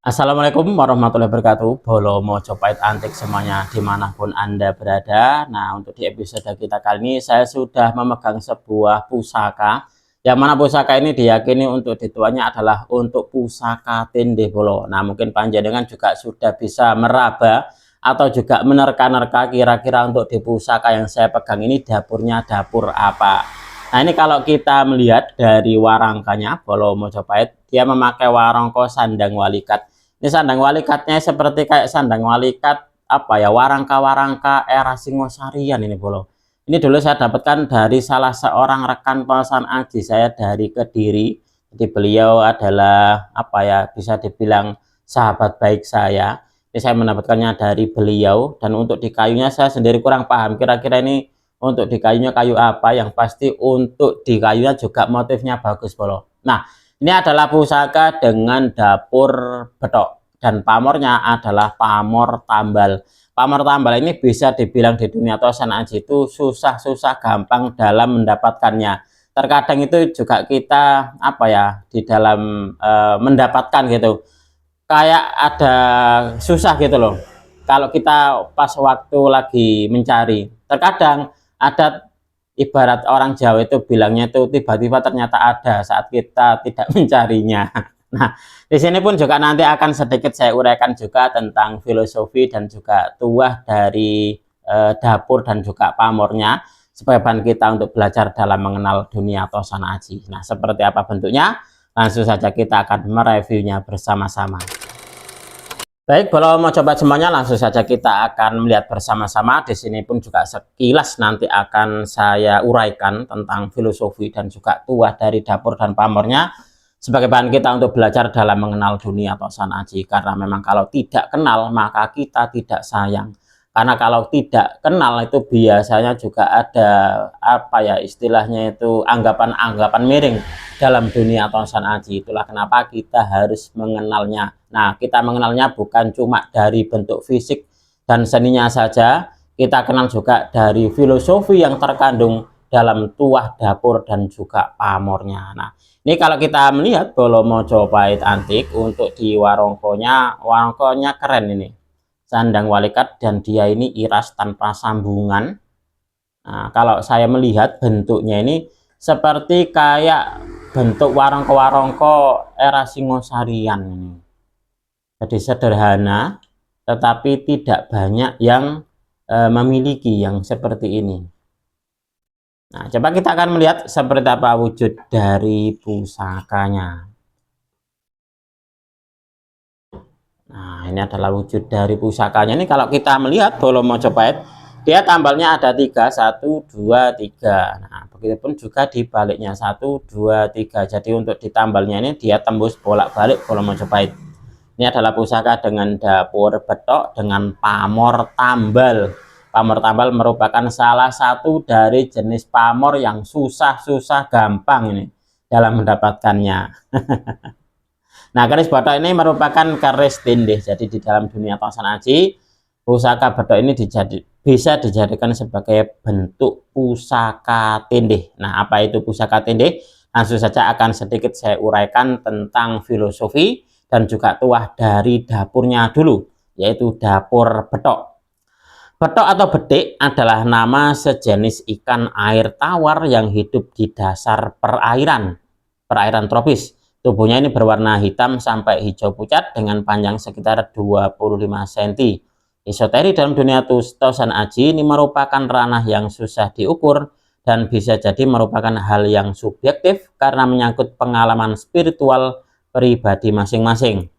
Assalamualaikum warahmatullahi wabarakatuh. Bolo Mojopahit antik semuanya dimanapun Anda berada. Nah, untuk di episode kita kali ini saya sudah memegang sebuah pusaka, yang mana pusaka ini diyakini untuk dituanya adalah untuk pusaka tindih bolo. Nah, mungkin panjenengan juga sudah bisa meraba atau juga menerka-nerka kira-kira untuk di pusaka yang saya pegang ini dapurnya dapur apa. Nah, ini kalau kita melihat dari warangkanya Bolo Mojopahit, dia memakai warangka sandang walikat. Ini sandang walikatnya seperti kayak sandang walikat apa ya, warangka-warangka era Singosarian ini Bolo. Ini dulu saya dapatkan dari salah seorang rekan pesan aji saya dari Kediri. Jadi beliau adalah apa ya, bisa dibilang sahabat baik saya. Ini saya mendapatkannya dari beliau, dan untuk di kayunya saya sendiri kurang paham kira-kira ini untuk di kayunya kayu apa. Yang pasti untuk di kayunya juga motifnya bagus Bolo. Nah, ini adalah pusaka dengan dapur betok, dan pamornya adalah pamor tambal. Pamor tambal ini bisa dibilang di dunia tosan aji itu susah-susah gampang dalam mendapatkannya. Terkadang itu juga kita apa ya, di dalam mendapatkan gitu, kayak ada susah gitu loh. Kalau kita pas waktu lagi mencari, terkadang ada, ibarat orang Jawa itu bilangnya itu tiba-tiba ternyata ada saat kita tidak mencarinya. Nah, di sini pun juga nanti akan sedikit saya uraikan juga tentang filosofi dan juga tuah dari dapur dan juga pamornya, sebagai bahan kita untuk belajar dalam mengenal dunia tosan aji. Nah, seperti apa bentuknya? Langsung saja kita akan mereviewnya bersama-sama. Baik, kalau mau coba semuanya langsung saja kita akan melihat bersama-sama. Di sini pun juga sekilas nanti akan saya uraikan tentang filosofi dan juga tuah dari dapur dan pamornya, sebagai bahan kita untuk belajar dalam mengenal dunia tosan aji. Karena memang kalau tidak kenal maka kita tidak sayang. Karena kalau tidak kenal itu biasanya juga ada apa ya, istilahnya itu anggapan-anggapan miring dalam dunia tosan aji. Itulah kenapa kita harus mengenalnya. Nah, kita mengenalnya bukan cuma dari bentuk fisik dan seninya saja, kita kenal juga dari filosofi yang terkandung dalam tuah dapur dan juga pamornya. Nah, ini kalau kita melihat Bolo Mojopahit antik, untuk di warongkonya keren ini. Sandang walikat dan dia ini iras tanpa sambungan. Nah, kalau saya melihat bentuknya ini seperti kayak bentuk warongko-warongko era Singosarian ini. Jadi sederhana, tetapi tidak banyak yang memiliki yang seperti ini. Nah, coba kita akan melihat seperti apa wujud dari pusakanya. Nah, ini adalah wujud dari pusakanya. Ini kalau kita melihat Bolo Mojopahit, dia tambalnya ada 3, 1, 2, 3. Nah, begitupun juga di baliknya 1, 2, 3. Jadi untuk di tambalnya ini dia tembus bolak-balik Bolo Mojopahit. Ini adalah pusaka dengan dapur betok dengan pamor tambal. Pamor tambal merupakan salah satu dari jenis pamor yang susah-susah gampang ini dalam mendapatkannya. Nah, keris betok ini merupakan keris tindih. Jadi di dalam dunia tosan aji, pusaka betok ini bisa dijadikan sebagai bentuk pusaka tindih. Nah, apa itu pusaka tindih? Langsung saja akan sedikit saya uraikan tentang filosofi dan juga tuah dari dapurnya dulu, yaitu dapur betok. Betok atau betik adalah nama sejenis ikan air tawar yang hidup di dasar perairan tropis. Tubuhnya ini berwarna hitam sampai hijau pucat dengan panjang sekitar 25 cm. Esoteri dalam dunia tosan aji ini merupakan ranah yang susah diukur dan bisa jadi merupakan hal yang subjektif karena menyangkut pengalaman spiritual pribadi masing-masing.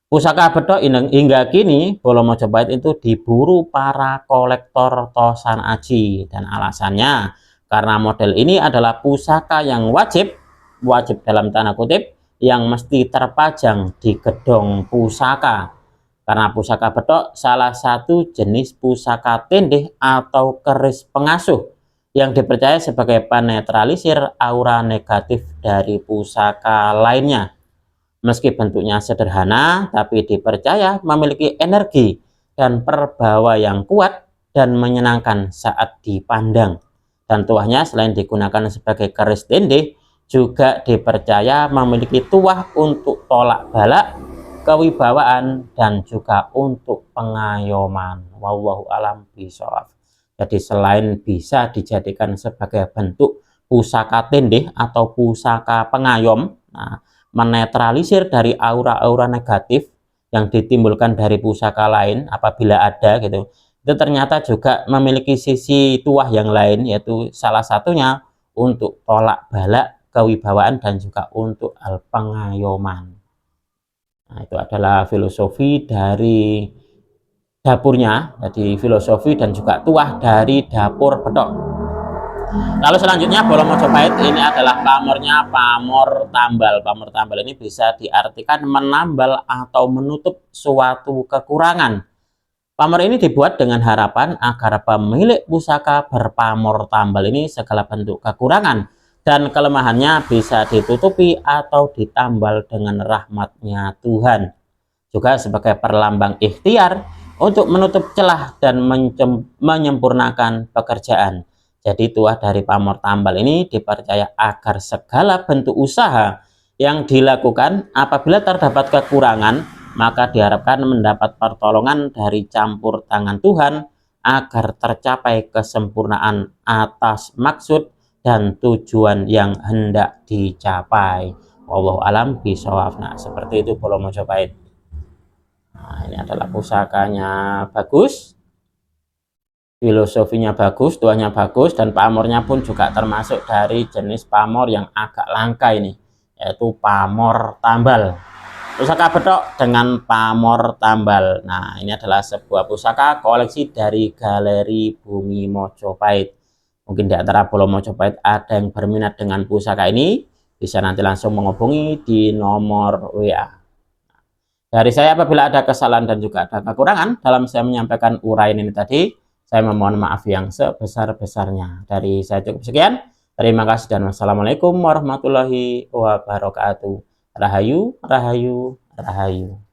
Pusaka betok hingga kini Bolo Mojopahit itu diburu para kolektor tosan aji, dan alasannya karena model ini adalah pusaka yang wajib dalam tanda kutip, yang mesti terpajang di gedung pusaka. Karena pusaka betok salah satu jenis pusaka tindih atau keris pengasuh yang dipercaya sebagai penetralisir aura negatif dari pusaka lainnya. Meski bentuknya sederhana, tapi dipercaya memiliki energi dan perbawa yang kuat dan menyenangkan saat dipandang. Dan tuahnya selain digunakan sebagai keris tindih, juga dipercaya memiliki tuah untuk tolak balak, kewibawaan, dan juga untuk pengayoman. Wallahu alam bishawab. Jadi selain bisa dijadikan sebagai bentuk pusaka tindih atau pusaka pengayom, nah, menetralisir dari aura-aura negatif yang ditimbulkan dari pusaka lain apabila ada gitu, itu ternyata juga memiliki sisi tuah yang lain, yaitu salah satunya untuk tolak balak, kewibawaan, dan juga untuk al pengayoman. Nah, itu adalah filosofi dari dapurnya, jadi filosofi dan juga tuah dari dapur Bedok. Lalu selanjutnya Bolo Mojopahit ini adalah pamornya pamor tambal. Pamor tambal ini bisa diartikan menambal atau menutup suatu kekurangan. Pamor ini dibuat dengan harapan agar pemilik pusaka berpamor tambal ini segala bentuk kekurangan dan kelemahannya bisa ditutupi atau ditambal dengan rahmatnya Tuhan. Juga sebagai perlambang ikhtiar untuk menutup celah dan menyempurnakan pekerjaan. Jadi tuah dari pamor tambal ini dipercaya agar segala bentuk usaha yang dilakukan apabila terdapat kekurangan, maka diharapkan mendapat pertolongan dari campur tangan Tuhan agar tercapai kesempurnaan atas maksud dan tujuan yang hendak dicapai. Wallahu alam bishawab. Nah, seperti itu Bolo Mojopahit. Nah, ini adalah pusakanya bagus, filosofinya bagus, tuahnya bagus, dan pamornya pun juga termasuk dari jenis pamor yang agak langka ini, yaitu pamor tambal. Pusaka Bedok dengan pamor tambal. Nah, ini adalah sebuah pusaka koleksi dari Galeri Bumi Mojopahit. Mungkin di antara Bolo Mojopahit ada yang berminat dengan pusaka ini, bisa nanti langsung menghubungi di nomor WA. Dari saya, apabila ada kesalahan dan juga ada kekurangan dalam saya menyampaikan uraian ini tadi, saya memohon maaf yang sebesar-besarnya. Dari saya cukup sekian. Terima kasih dan wassalamualaikum warahmatullahi wabarakatuh. Rahayu, rahayu, rahayu.